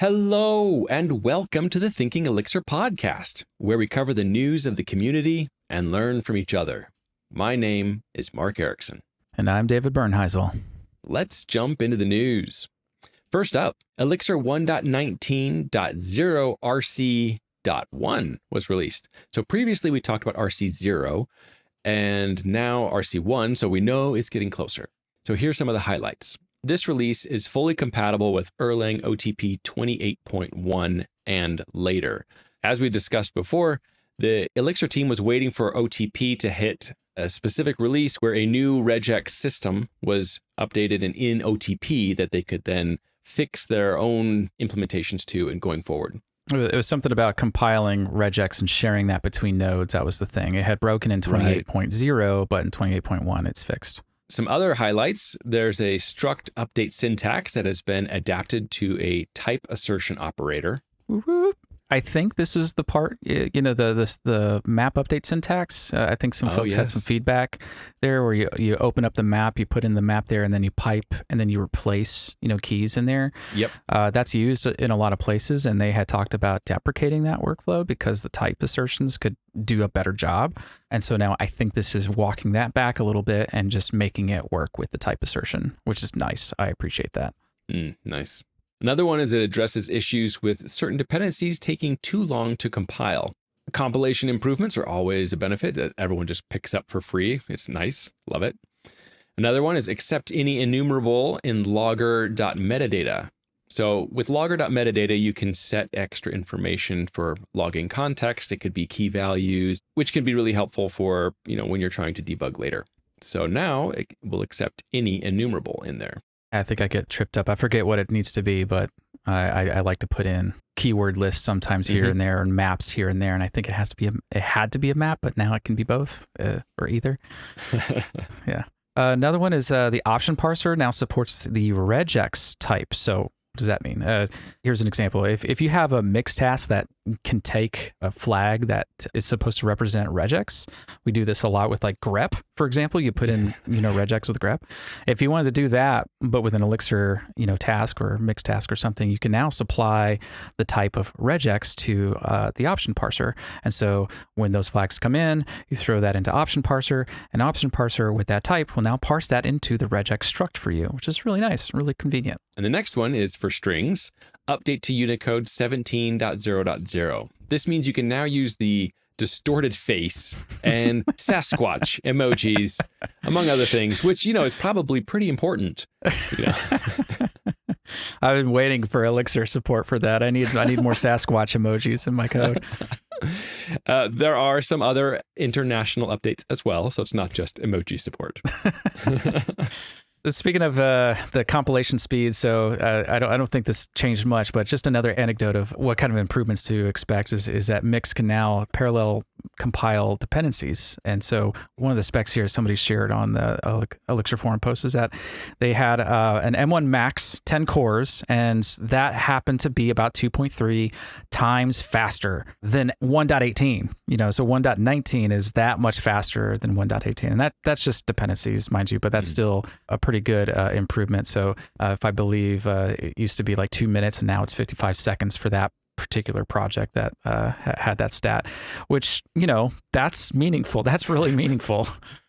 Hello, and welcome to the Thinking Elixir podcast, where we cover the news of the community and learn from each other. My name is Mark Erickson. And I'm David Bernheisel. Let's jump into the news. First up, Elixir 1.19.0 RC.1 was released. So previously we talked about RC0 and now RC1, so we know it's getting closer. So here's some of the highlights. This release is fully compatible with Erlang OTP 28.1 and later. As we discussed before, the Elixir team was waiting for OTP to hit a specific release where a new regex system was updated and in OTP that they could then fix their own implementations to and going forward. It was something about compiling regex and sharing that between nodes. That was the thing. It had broken in 28.0, but in 28.1, it's fixed. Some other highlights, there's a struct update syntax that has been adapted to a type assertion operator. Woo-hoo. I think this is the part, the map update syntax. I think some folks had some feedback there where you open up the map, you put in the map there, and then you pipe, and then you replace, keys in there. Yep. That's used in a lot of places, and they had talked about deprecating that workflow because the type assertions could do a better job. And so now I think this is walking that back a little bit and just making it work with the type assertion, which is nice. I appreciate that. Nice. Another one is it addresses issues with certain dependencies taking too long to compile. Compilation improvements are always a benefit that everyone just picks up for free. It's nice. Love it. Another one is accept any enumerable in logger.metadata. So with logger.metadata, you can set extra information for logging context. It could be key values, which can be really helpful for, when you're trying to debug later. So now it will accept any enumerable in there. I think I get tripped up. I forget what it needs to be, but I like to put in keyword lists sometimes here and there and maps here and there. And I think it had to be a map, but now it can be both or either. Yeah. Another one is the option parser now supports the regex type. So what does that mean? Here's an example. If you have a mix task that can take a flag that is supposed to represent regex, we do this a lot with like grep, for example. You put in, regex with grep. If you wanted to do that, but with an Elixir, task or mix task or something, you can now supply the type of regex to the option parser. And so when those flags come in, you throw that into option parser, and option parser with that type will now parse that into the regex struct for you, which is really nice, really convenient. And the next one is for strings, update to Unicode 17.0.0. This means you can now use the distorted face and Sasquatch emojis, among other things, which, is probably pretty important. I've been waiting for Elixir support for that. I need more Sasquatch emojis in my code. There are some other international updates as well, so it's not just emoji support. Speaking of the compilation speed, so I don't think this changed much, but just another anecdote of what kind of improvements to expect is that Mix can now parallel compile dependencies. And so one of the specs here somebody shared on the Elixir forum post is that they had an M1 Max 10 cores, and that happened to be about 2.3 times faster than 1.18. So 1.19 is that much faster than 1.18. And that's just dependencies, mind you, but that's still a pretty good improvement. So if I believe it used to be like 2 minutes, and now it's 55 seconds for that particular project that had that stat, which, that's meaningful. That's really meaningful.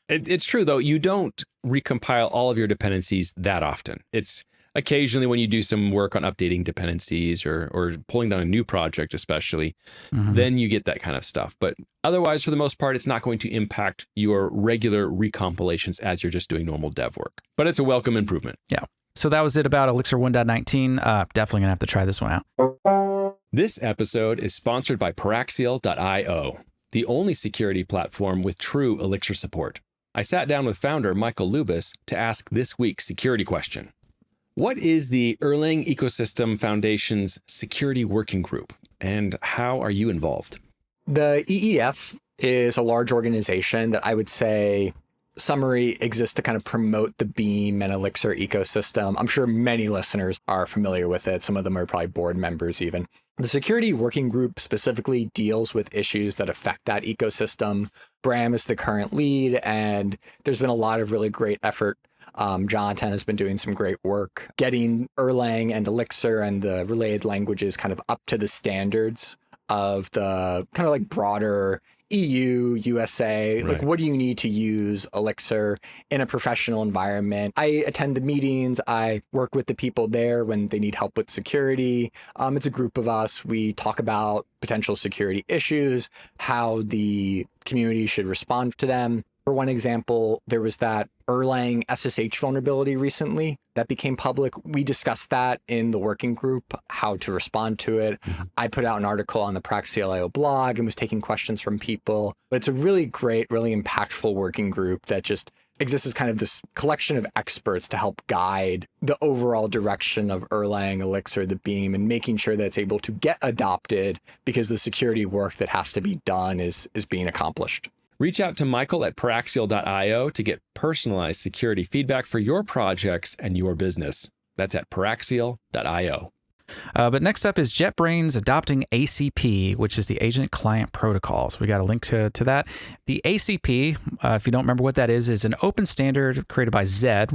It's true, though. You don't recompile all of your dependencies that often. It's occasionally when you do some work on updating dependencies or pulling down a new project, especially, then you get that kind of stuff. But otherwise, for the most part, it's not going to impact your regular recompilations as you're just doing normal dev work. But it's a welcome improvement. Yeah. So that was it about Elixir 1.19. Definitely going to have to try this one out. This episode is sponsored by Paraxial.io, the only security platform with true Elixir support. I sat down with founder Michael Lubis to ask this week's security question. What is the Erlang Ecosystem Foundation's security working group, and how are you involved? The EEF is a large organization that I would say, summary, exists to kind of promote the Beam and Elixir ecosystem. I'm sure many listeners are familiar with it. Some of them are probably board members even. The security working group specifically deals with issues that affect that ecosystem. Bram is the current lead, and there's been a lot of really great effort Jonathan has been doing some great work getting Erlang and Elixir and the related languages kind of up to the standards of the kind of like broader EU, USA, like what do you need to use Elixir in a professional environment? I attend the meetings, I work with the people there when they need help with security. It's a group of us. We talk about potential security issues, how the community should respond to them. For one example, there was that Erlang SSH vulnerability recently that became public. We discussed that in the working group, how to respond to it. I put out an article on the Praxis.io blog and was taking questions from people. But it's a really great, really impactful working group that just exists as kind of this collection of experts to help guide the overall direction of Erlang, Elixir, the Beam, and making sure that it's able to get adopted because the security work that has to be done is being accomplished. Reach out to Michael at Paraxial.io to get personalized security feedback for your projects and your business. That's at Paraxial.io. But next up is JetBrains adopting ACP, which is the Agent Client Protocol. So we got a link to that. The ACP, if you don't remember what that is an open standard created by Zed.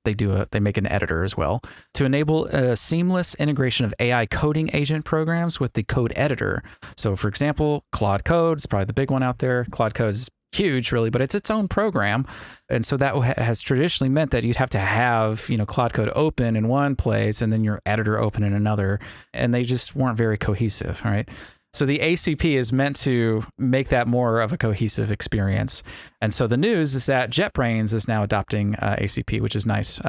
They make an editor as well to enable a seamless integration of AI coding agent programs with the code editor. So, for example, Claude Code is probably the big one out there. Claude Code is huge, really, but it's its own program. And so that has traditionally meant that you'd have to have, Claude Code open in one place and then your editor open in another. And they just weren't very cohesive, all right? So the ACP is meant to make that more of a cohesive experience. And so the news is that JetBrains is now adopting ACP, which is nice.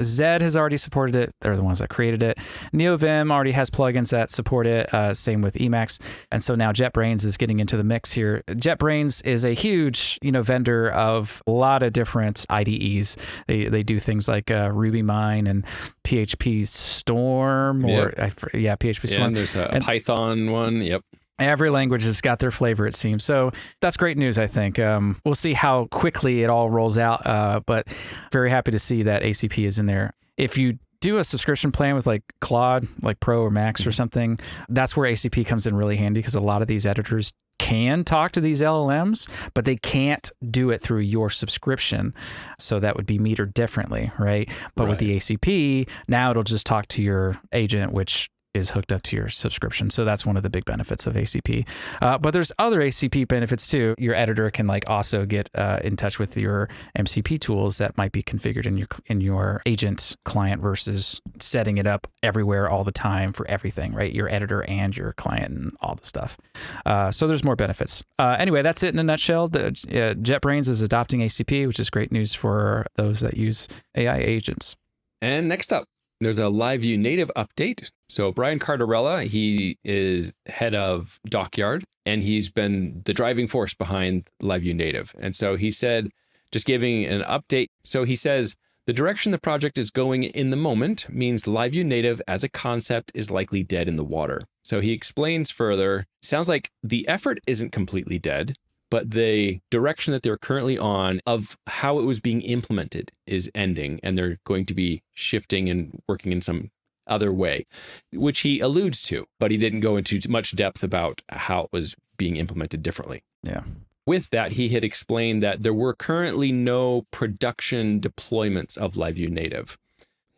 Zed has already supported it. They're the ones that created it. NeoVim already has plugins that support it. Same with Emacs. And so now JetBrains is getting into the mix here. JetBrains is a huge, vendor of a lot of different IDEs. They do things like RubyMine and PHP Storm, PHP Storm. And there's a Python one. Yep. Every language has got their flavor, it seems. So that's great news, I think. We'll see how quickly it all rolls out, but very happy to see that ACP is in there. If you do a subscription plan with like Claude, like Pro or Max or something, that's where ACP comes in really handy because a lot of these editors can talk to these LLMs, but they can't do it through your subscription. So that would be metered differently, right? But with the ACP, now it'll just talk to your agent, which is hooked up to your subscription. So that's one of the big benefits of ACP. But there's other ACP benefits too. Your editor can also get in touch with your MCP tools that might be configured in your agent client versus setting it up everywhere all the time for everything, right? Your editor and your client and all the stuff. So there's more benefits. Anyway, that's it in a nutshell. JetBrains is adopting ACP, which is great news for those that use AI agents. And next up, there's a LiveView Native update. So Brian Cardarella, he is head of Dockyard, and he's been the driving force behind LiveView Native. And so he said, just giving an update. So he says, the direction the project is going in the moment means LiveView Native as a concept is likely dead in the water. So he explains further, sounds like the effort isn't completely dead, but the direction that they're currently on of how it was being implemented is ending, and they're going to be shifting and working in some other way, which he alludes to, but he didn't go into much depth about how it was being implemented differently. Yeah. With that, he had explained that there were currently no production deployments of LiveView Native.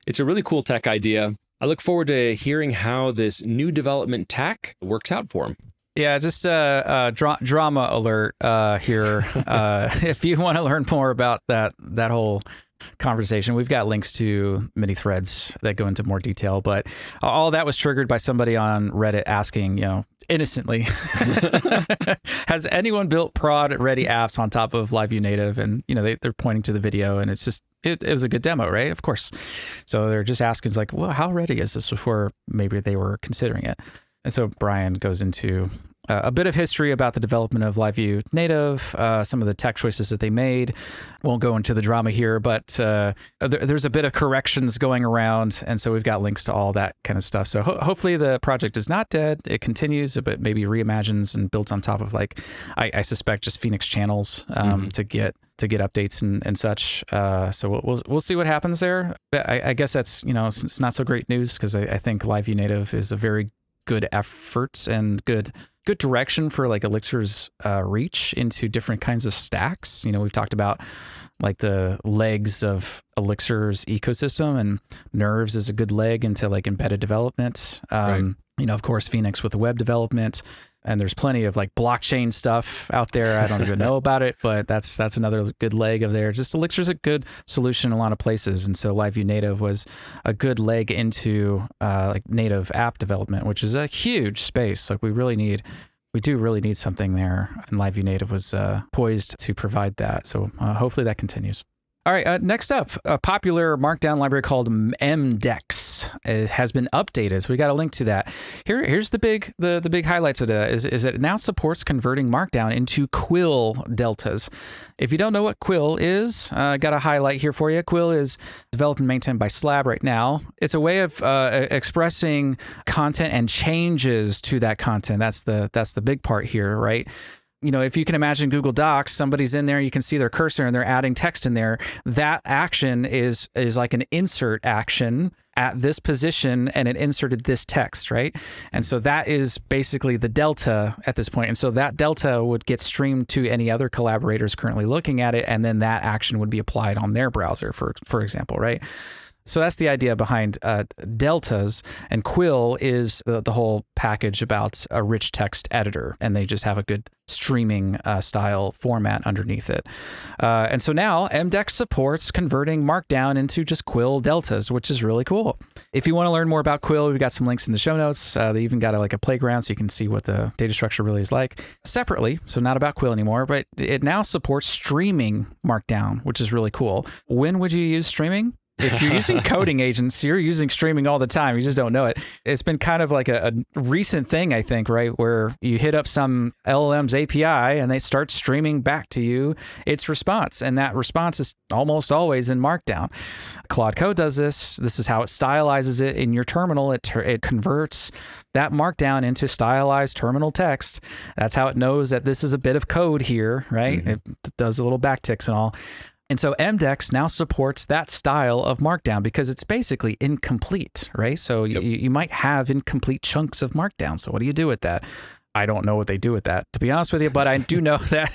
It's a really cool tech idea. I look forward to hearing how this new development tack works out for him. Yeah, just drama alert here. If you want to learn more about that whole conversation, we've got links to many threads that go into more detail. But all that was triggered by somebody on Reddit asking, innocently, has anyone built prod-ready apps on top of LiveView Native? And they're pointing to the video, and it's just it was a good demo, right? Of course. So they're just asking, like, well, how ready is this before maybe they were considering it? And so Brian goes into a bit of history about the development of LiveView Native, some of the tech choices that they made. Won't go into the drama here, but there's a bit of corrections going around, and so we've got links to all that kind of stuff. So hopefully the project is not dead. It continues, but maybe reimagines and builds on top of, like, I suspect just Phoenix channels to get updates and such. So we'll see what happens there. But I guess that's it's not so great news because I think LiveView Native is a very good efforts and good direction for like Elixir's reach into different kinds of stacks. You know, we've talked about like the legs of Elixir's ecosystem, and Nerves is a good leg into like embedded development. Right. You know, of course, Phoenix with the web development, and there's plenty of like blockchain stuff out there. I don't even know about it, but that's another good leg of there. Just Elixir's a good solution in a lot of places, and so LiveView Native was a good leg into like native app development, which is a huge space. Like we do really need something there, and LiveView Native was poised to provide that. So hopefully that continues. All right, next up, a popular Markdown library called MDex. It has been updated, so we got a link to that. Here's the big highlights of that is that it now supports converting Markdown into Quill deltas. If you don't know what Quill is, I got a highlight here for you. Quill is developed and maintained by Slab right now. It's a way of expressing content and changes to that content. That's the big part here, right? You know, if you can imagine Google Docs, somebody's in there, you can see their cursor and they're adding text in there. That action is like an insert action at this position, and it inserted this text, right? And so that is basically the delta at this point. And so that delta would get streamed to any other collaborators currently looking at it, and then that action would be applied on their browser, for example, right? So that's the idea behind deltas, and Quill is the whole package about a rich text editor, and they just have a good streaming style format underneath it. And so now MDex supports converting Markdown into just Quill deltas, which is really cool. If you want to learn more about Quill, we've got some links in the show notes. They even got a playground so you can see what the data structure really is like separately. So not about Quill anymore, but it now supports streaming Markdown, which is really cool. When would you use streaming? If you're using coding agents, you're using streaming all the time. You just don't know it. It's been kind of like a recent thing, I think, right? Where you hit up some LLM's API and they start streaming back to you its response. And that response is almost always in Markdown. Claude Code does this. This is how it stylizes it in your terminal. It converts that Markdown into stylized terminal text. That's how it knows that this is a bit of code here, right? Mm-hmm. It does the little backticks and all. And so MDex now supports that style of Markdown because it's basically incomplete, right? So you might have incomplete chunks of Markdown. So what do you do with that? I don't know what they do with that, to be honest with you, but I do know that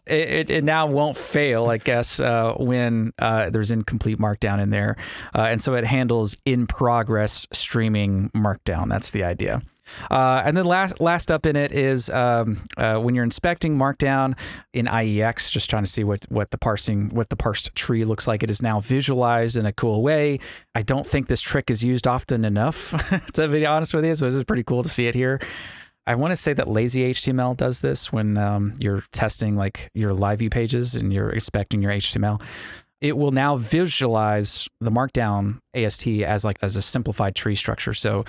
it now won't fail, I guess, when there's incomplete Markdown in there. And so it handles in progress streaming Markdown. That's the idea. And then last up in it is when you're inspecting Markdown in IEX, just trying to see what the parsed tree looks like. It is now visualized in a cool way. I don't think this trick is used often enough, to be honest with you. So this is pretty cool to see it here. I want to say that lazy HTML does this when you're testing like your LiveView pages and you're inspecting your HTML. It will now visualize the Markdown AST as a simplified tree structure. So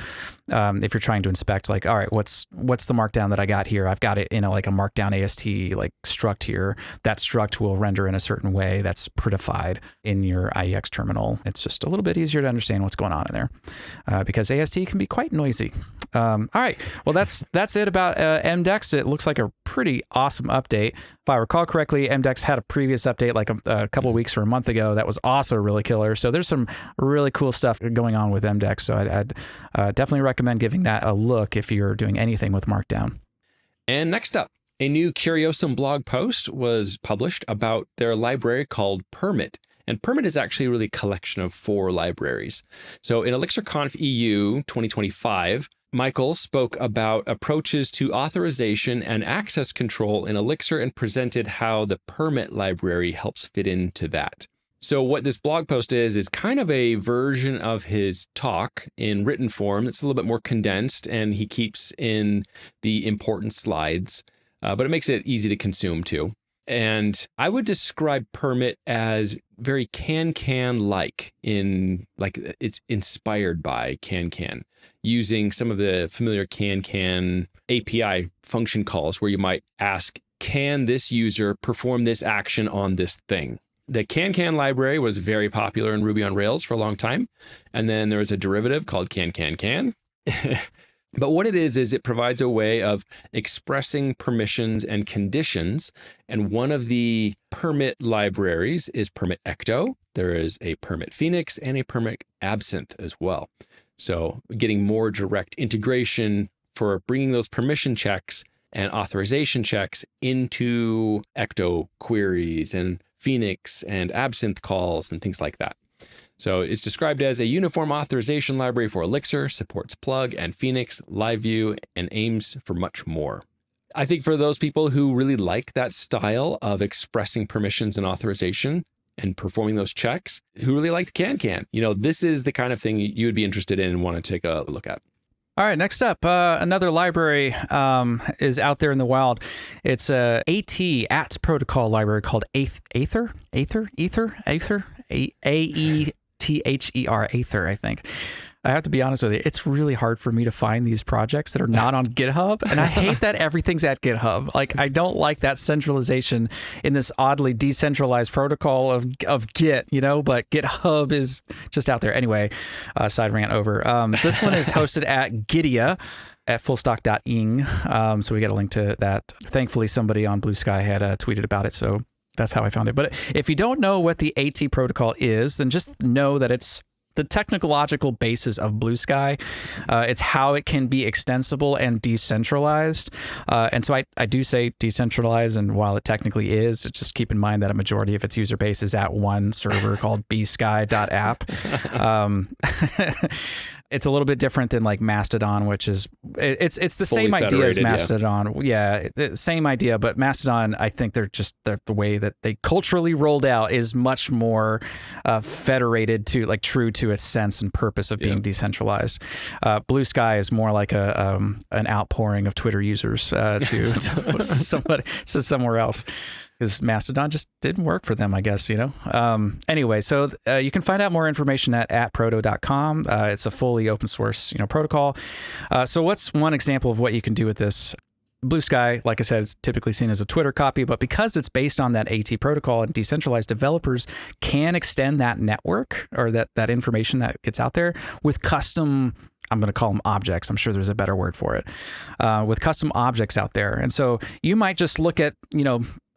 if you're trying to inspect, like, all right, what's the Markdown that I got here? I've got it in a Markdown AST like struct here. That struct will render in a certain way that's prettified in your IEX terminal. It's just a little bit easier to understand what's going on in there because AST can be quite noisy. All right, well that's it about MDex. It looks like a pretty awesome update. If I recall correctly, MDex had a previous update like a couple of weeks or a month ago that was also really killer. So there's some really cool stuff going on with MDex. So I'd definitely recommend giving that a look if you're doing anything with Markdown. And next up, a new Curiosum blog post was published about their library called Permit. And Permit is actually really a collection of 4 libraries. So in ElixirConf EU 2025, Michael spoke about approaches to authorization and access control in Elixir and presented how the Permit library helps fit into that. So what this blog post is kind of a version of his talk in written form. It's a little bit more condensed, and he keeps in the important slides, but it makes it easy to consume too. And I would describe Permit as very can-like in like it's inspired by can, using some of the familiar can API function calls where you might ask, can this user perform this action on this thing? The can library was very popular in Ruby on Rails for a long time. And then there was a derivative called can. But what it is it provides a way of expressing permissions and conditions. And one of the permit libraries is Permit Ecto. There is a Permit Phoenix and a Permit Absinthe as well. So getting more direct integration for bringing those permission checks and authorization checks into Ecto queries and Phoenix and Absinthe calls and things like that. So it's described as a uniform authorization library for Elixir, supports Plug and Phoenix, LiveView, and aims for much more. I think for those people who really like that style of expressing permissions and authorization and performing those checks, who really liked CanCan, this is the kind of thing you would be interested in and want to take a look at. All right, next up, another library is out there in the wild. It's a AT protocol library called Aether, Aether, Aether, I think. I have to be honest with you, it's really hard for me to find these projects that are not on GitHub. And I hate that everything's at GitHub. Like, I don't like that centralization in this oddly decentralized protocol of Git, but GitHub is just out there. Anyway, side rant over. This one is hosted at Gidia at fullstock.ing. So we got a link to that. Thankfully, somebody on Bluesky had tweeted about it. So that's how I found it. But if you don't know what the AT protocol is, then just know that it's the technological basis of Bluesky. It's how it can be extensible and decentralized. And so I do say decentralized, and while it technically is, just keep in mind that a majority of its user base is at one server called bsky.app. It's a little bit different than like Mastodon, which is it's the Fully same idea as federated, Mastodon. Yeah, same idea, but Mastodon, I think they're just the way that they culturally rolled out is much more federated to like true to its sense and purpose of being decentralized. Bluesky is more like an outpouring of Twitter users to somewhere else. Because Mastodon just didn't work for them, I guess, Anyway, so you can find out more information at proto.com. It's a fully open source, protocol. So what's one example of what you can do with this? Bluesky, like I said, is typically seen as a Twitter copy, but because it's based on that AT protocol and decentralized, developers can extend that network or that information that gets out there with custom, I'm going to call them objects. I'm sure there's a better word for it, with custom objects out there. And so you might just look at,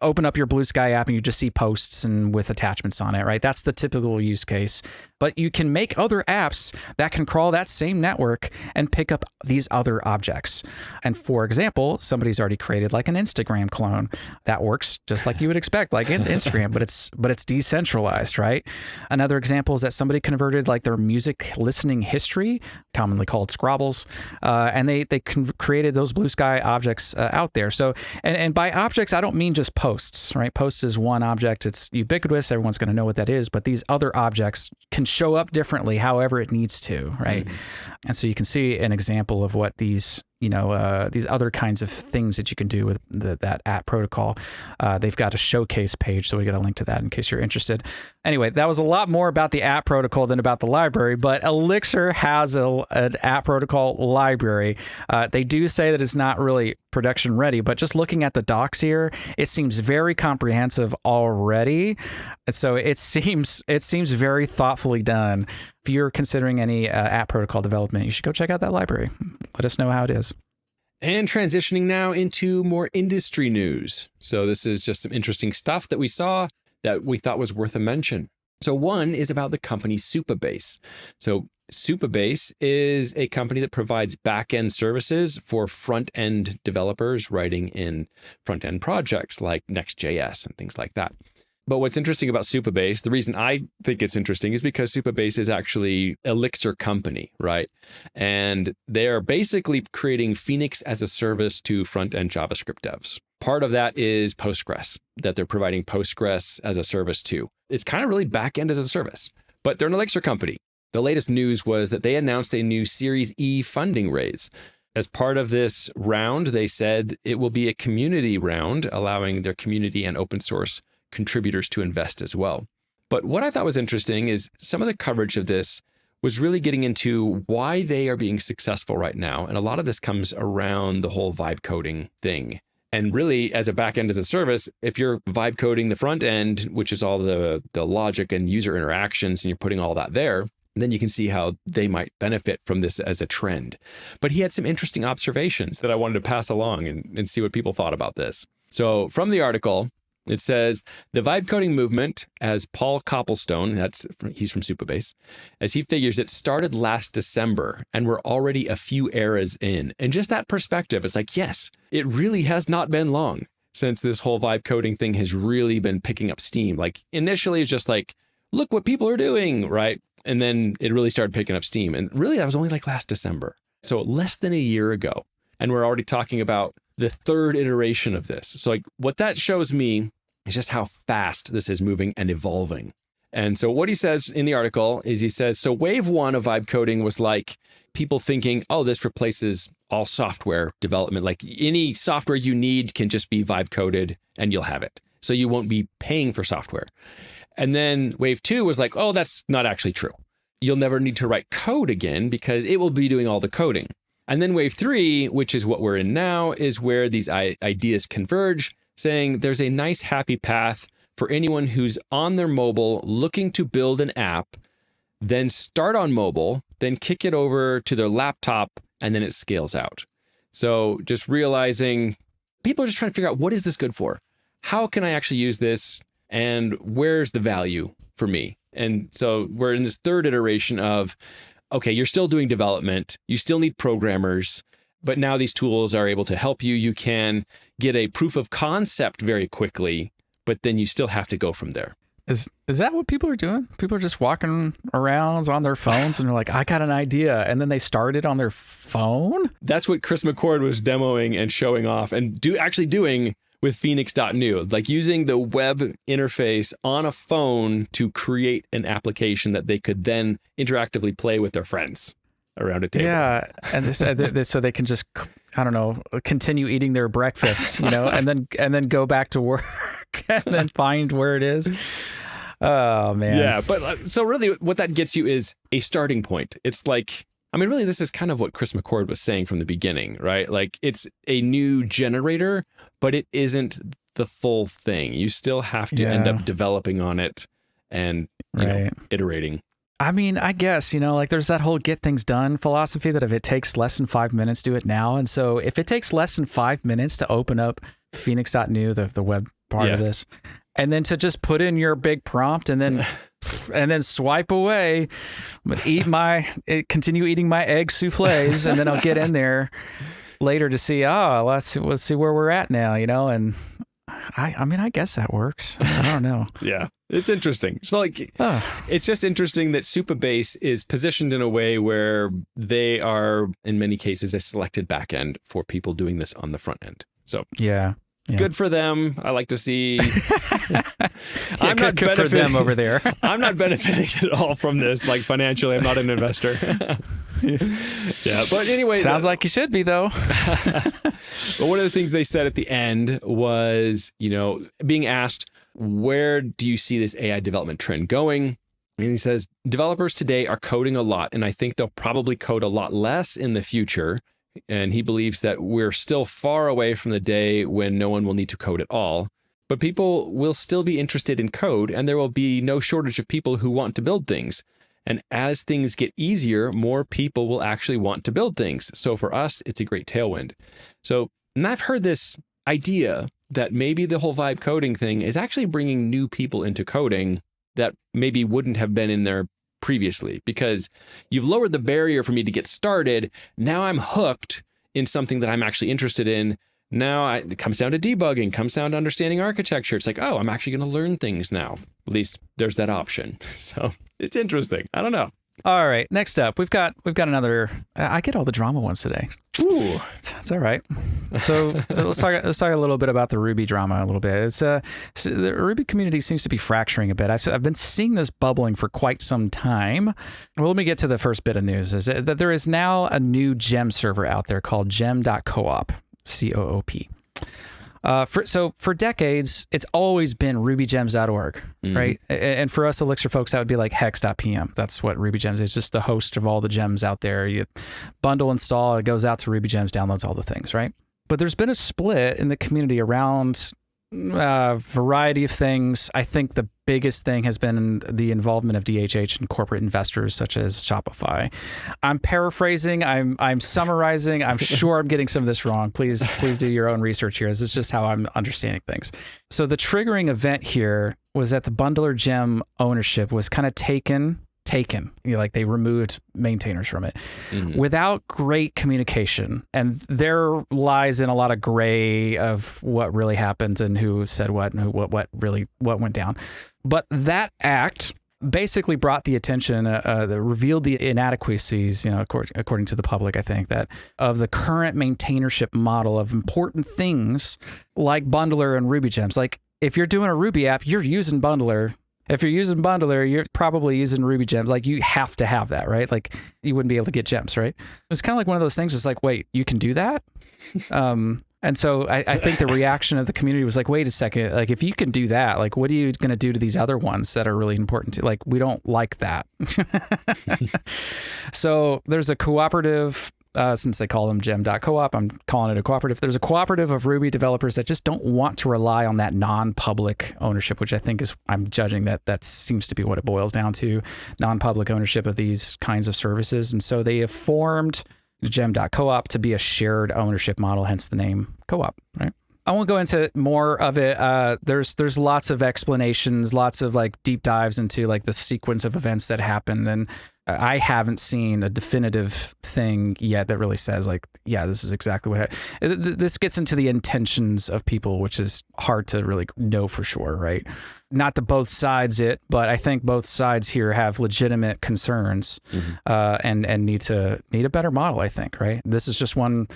open up your Bluesky app and you just see posts and with attachments on it, right? That's the typical use case. But you can make other apps that can crawl that same network and pick up these other objects. And for example, somebody's already created like an Instagram clone that works just like you would expect, like Instagram, but it's decentralized, right? Another example is that somebody converted like their music listening history, commonly called Scrabbles, and they created those Bluesky objects out there. So, and by objects, I don't mean just posts, right? Posts is one object. It's ubiquitous. Everyone's going to know what that is. But these other objects can show up differently however it needs to, right? And so you can see an example of what these other kinds of things that you can do with that app protocol. They've got a showcase page, so we got a link to that in case you're interested. Anyway, that was a lot more about the app protocol than about the library, but Elixir has an app protocol library. They do say that it's not really production ready, but just looking at the docs here, it seems very comprehensive already. And so it seems very thoughtfully done. If you're considering any app protocol development, you should go check out that library. Let us know how it is. And transitioning now into more industry news. So this is just some interesting stuff that we saw that we thought was worth a mention. So one is about the company Supabase. So Supabase is a company that provides back-end services for front-end developers writing in front-end projects like Next.js and things like that. But what's interesting about Supabase, the reason I think it's interesting is because Supabase is actually Elixir company, right? And they're basically creating Phoenix as a service to front-end JavaScript devs. Part of that is Postgres, that they're providing Postgres as a service too. It's kind of really back-end as a service, but they're an Elixir company. The latest news was that they announced a new Series E funding raise. As part of this round, they said it will be a community round, allowing their community and open source contributors to invest as well. But what I thought was interesting is some of the coverage of this was really getting into why they are being successful right now. And a lot of this comes around the whole vibe coding thing. And really, as a backend as a service, if you're vibe coding the front end, which is all the logic and user interactions, and you're putting all that there, then you can see how they might benefit from this as a trend. But he had some interesting observations that I wanted to pass along and see what people thought about this. So from the article, It says, the vibe coding movement, as Paul Copplestone, he's from Supabase, as he figures it started last December and we're already a few eras in. And just that perspective, it's like, yes, it really has not been long since this whole vibe coding thing has really been picking up steam. Like initially it's just like, look what people are doing, right? And then it really started picking up steam. And really that was only like last December. So less than a year ago. And we're already talking about the third iteration of this. So like what that shows me is just how fast this is moving and evolving. And so what he says in the article is he says, so wave one of vibe coding was like people thinking, oh, this replaces all software development. Like any software you need can just be vibe coded and you'll have it. So you won't be paying for software. And then wave two was like, oh, that's not actually true. You'll never need to write code again because it will be doing all the coding. And then wave three, which is what we're in now, is where these ideas converge, saying there's a nice happy path for anyone who's on their mobile looking to build an app, then start on mobile, then kick it over to their laptop, and then it scales out. So just realizing people are just trying to figure out, what is this good for? How can I actually use this? And where's the value for me? And so we're in this third iteration of, okay, you're still doing development, you still need programmers, but now these tools are able to help you. You can get a proof of concept very quickly, but then you still have to go from there. Is that what people are doing? People are just walking around on their phones and they're like, I got an idea. And then they start it on their phone? That's what Chris McCord was demoing and showing off and actually doing with Phoenix.new, like using the web interface on a phone to create an application that they could then interactively play with their friends around a table. Yeah, and so they can just, I don't know, continue eating their breakfast, and then go back to work and then find where it is. Oh man. Yeah, but so really what that gets you is a starting point. It's like, I mean, really, this is kind of what Chris McCord was saying from the beginning, right? Like it's a new generator, but it isn't the full thing. You still have to end up developing on it and you know, iterating. I mean, I guess, like there's that whole get things done philosophy that if it takes less than 5 minutes, do it now. And so if it takes less than 5 minutes to open up Phoenix.new, the web part of this, and then to just put in your big prompt and then swipe away, but continue eating my egg souffles, and then I'll get in there later to see, let's see where we're at now, and I mean, I guess that works. I don't know. Yeah, it's interesting. So like, it's just interesting that Supabase is positioned in a way where they are, in many cases, a selected backend for people doing this on the front end. So yeah. Good for them. I like to see. I'm not good for them over there. I'm not benefiting at all from this, like financially. I'm not an investor. Yeah, but anyway. Sounds like you should be, though. But one of the things they said at the end was, being asked, where do you see this AI development trend going? And he says, developers today are coding a lot, and I think they'll probably code a lot less in the future. And he believes that we're still far away from the day when no one will need to code at all. But people will still be interested in code, and there will be no shortage of people who want to build things. And as things get easier, more people will actually want to build things. So for us, it's a great tailwind. So, and I've heard this idea that maybe the whole vibe coding thing is actually bringing new people into coding that maybe wouldn't have been in there previously, because you've lowered the barrier for me to get started. Now I'm hooked in something that I'm actually interested in. Now it comes down to debugging, comes down to understanding architecture. It's like, oh, I'm actually going to learn things now. At least there's that option. So it's interesting. I don't know. All right. Next up, we've got another. I get all the drama ones today. Ooh, it's all right. So let's talk a little bit about the Ruby drama a little bit. It's the Ruby community seems to be fracturing a bit. I've been seeing this bubbling for quite some time. Well, let me get to the first bit of news. Is that there is now a new gem server out there called gem.coop, COOP. For decades, it's always been rubygems.org, right? And for us Elixir folks, that would be like hex.pm. That's what RubyGems is, just the host of all the gems out there. You bundle, install, it goes out to RubyGems, downloads all the things, right? But there's been a split in the community around variety of things. I think the biggest thing has been the involvement of DHH and corporate investors such as Shopify. I'm paraphrasing. I'm summarizing. I'm sure I'm getting some of this wrong. Please do your own research here. This is just how I'm understanding things. So the triggering event here was that the bundler gem ownership was kind of taken, like they removed maintainers from it without great communication. And there lies in a lot of gray of what really happened and who said what and what went down. But that act basically brought the attention, that revealed the inadequacies, according to the public, I think, that of the current maintainership model of important things like bundler and Ruby gems. Like if you're doing a Ruby app, you're using bundler. If you're using bundler, you're probably using Ruby gems. Like you have to have that, right? Like you wouldn't be able to get gems, right? It's kind of like one of those things. It's like, wait, you can do that? And so I think the reaction of the community was like, wait a second, like if you can do that, like what are you going to do to these other ones that are really important to, like, we don't like that. So there's a cooperative, since they call them gem.coop, I'm calling it a cooperative. There's a cooperative of Ruby developers that just don't want to rely on that non-public ownership, which I think is, I'm judging that seems to be what it boils down to, non-public ownership of these kinds of services. And so they have formed gem.coop to be a shared ownership model, hence the name co-op, right? I won't go into more of it. There's lots of explanations, lots of like deep dives into like the sequence of events that happened. And I haven't seen a definitive thing yet that really says like, yeah, this is exactly what happened. This gets into the intentions of people, which is hard to really know for sure, right? Not to both sides but I think both sides here have legitimate concerns and need a better model, I think, right? This is just one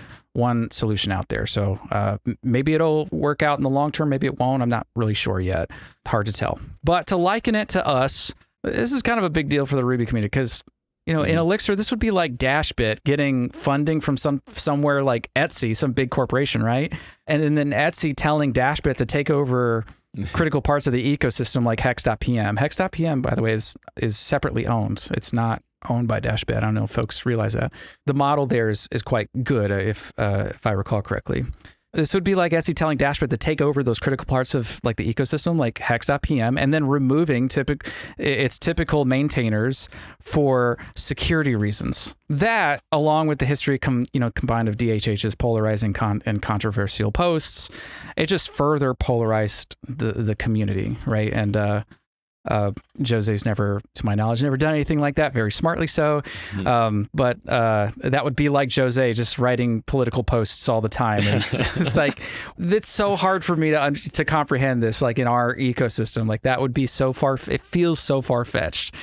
solution out there. So maybe it'll work out in the long term, maybe it won't. I'm not really sure yet. Hard to tell. But to liken it to us, this is kind of a big deal for the Ruby community because, in Elixir, this would be like Dashbit getting funding from somewhere like Etsy, some big corporation, right? And then Etsy telling Dashbit to take over critical parts of the ecosystem like hex.pm. Hex.pm, by the way, is separately owned. It's not owned by Dashbit. I don't know if folks realize that. The model there is quite good, if I recall correctly. This would be like Etsy telling Dashbit to take over those critical parts of like the ecosystem, like hex.pm, and then removing its typical maintainers for security reasons. That, along with the history combined of DHH's polarizing and controversial posts, it just further polarized the community, right? And Jose's never, to my knowledge, never done anything like that, very smartly so. But that would be like Jose just writing political posts all the time. And like, it's so hard for me to comprehend this, like in our ecosystem. Like that would be so far, it feels so far-fetched.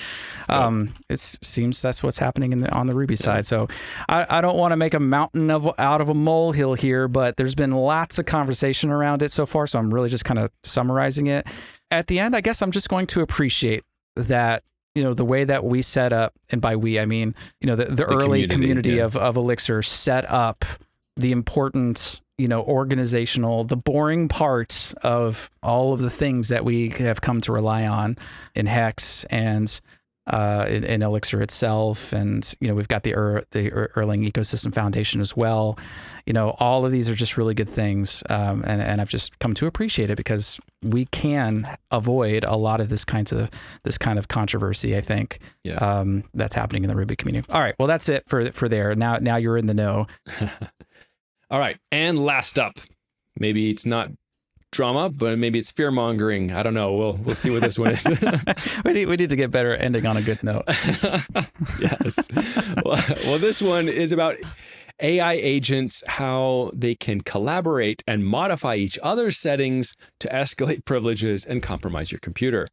It seems that's what's happening on the Ruby side. So I don't want to make a mountain out of a molehill here, but there's been lots of conversation around it so far. So I'm really just kind of summarizing it. At the end, I guess I'm just going to appreciate that, the way that we set up, and by we, I mean, the early community of Elixir set up the important, organizational, the boring parts of all of the things that we have come to rely on in Hex and in Elixir itself. And, we've got the Erlang Ecosystem Foundation as well. All of these are just really good things. And I've just come to appreciate it because we can avoid a lot of this kind of controversy, I think, that's happening in the Ruby community. All right. Well, that's it for there. Now you're in the know. All right. And last up, maybe it's not drama, but maybe it's fear mongering. I don't know. We'll see what this one is. we need to get better at ending on a good note. Yes. Well, this one is about AI agents, how they can collaborate and modify each other's settings to escalate privileges and compromise your computer.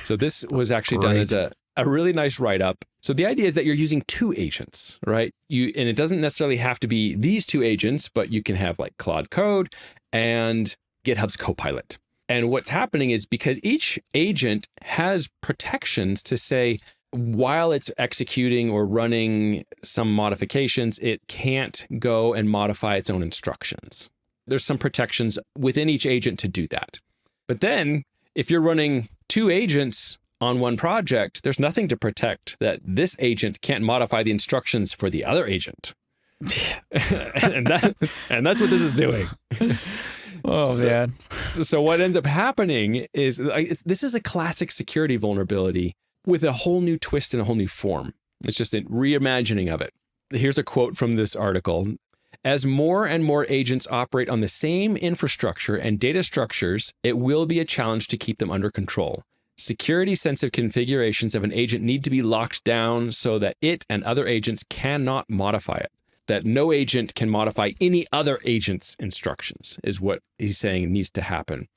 So this was actually done as a really nice write-up. So the idea is that you're using two agents, right? And it doesn't necessarily have to be these two agents, but you can have like Claude Code and GitHub's Copilot. And what's happening is because each agent has protections to say, while it's executing or running some modifications, it can't go and modify its own instructions. There's some protections within each agent to do that. But then if you're running two agents on one project, there's nothing to protect that this agent can't modify the instructions for the other agent. and that's what this is doing. Oh, man. So what ends up happening is this is a classic security vulnerability with a whole new twist and a whole new form. It's just a reimagining of it. Here's a quote from this article. As more and more agents operate on the same infrastructure and data structures, it will be a challenge to keep them under control. Security-sensitive configurations of an agent need to be locked down so that it and other agents cannot modify it. That no agent can modify any other agent's instructions is what he's saying needs to happen.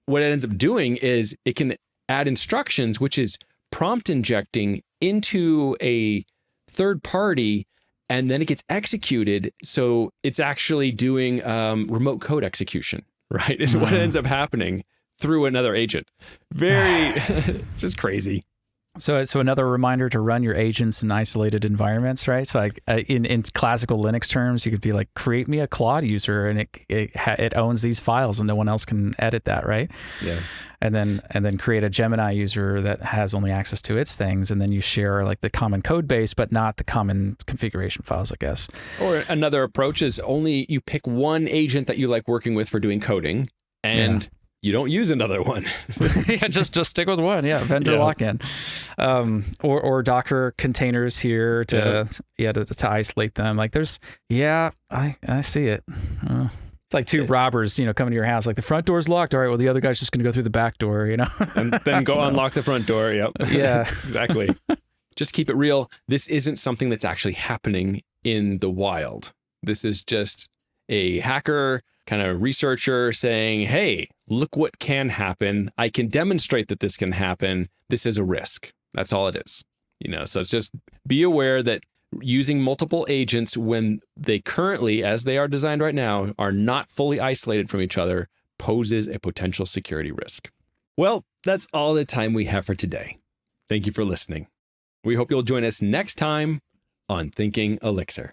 What it ends up doing is it can add instructions, which is prompt injecting into a third party, and then it gets executed. So it's actually doing remote code execution, right? Is what ends up happening through another agent. It's just crazy. So another reminder to run your agents in isolated environments, right? So like in classical Linux terms, you could be like, create me a Claude user, and it owns these files, and no one else can edit that, right? Yeah. And then create a Gemini user that has only access to its things, and then you share like the common code base, but not the common configuration files, I guess. Or another approach is only you pick one agent that you like working with for doing coding, and you don't use another one. just stick with one. Yeah, vendor lock-in, or Docker containers here to isolate them. Like I see it. It's like two robbers, coming to your house. Like the front door's locked. All right, well the other guy's just gonna go through the back door, and then go unlock the front door. Yep. Yeah, exactly. Just keep it real. This isn't something that's actually happening in the wild. This is just a hacker kind of researcher saying, hey, look what can happen. I can demonstrate that this can happen. This is a risk. That's all it is. So it's just be aware that using multiple agents when they currently, as they are designed right now, are not fully isolated from each other, poses a potential security risk. Well, that's all the time we have for today. Thank you for listening. We hope you'll join us next time on Thinking Elixir.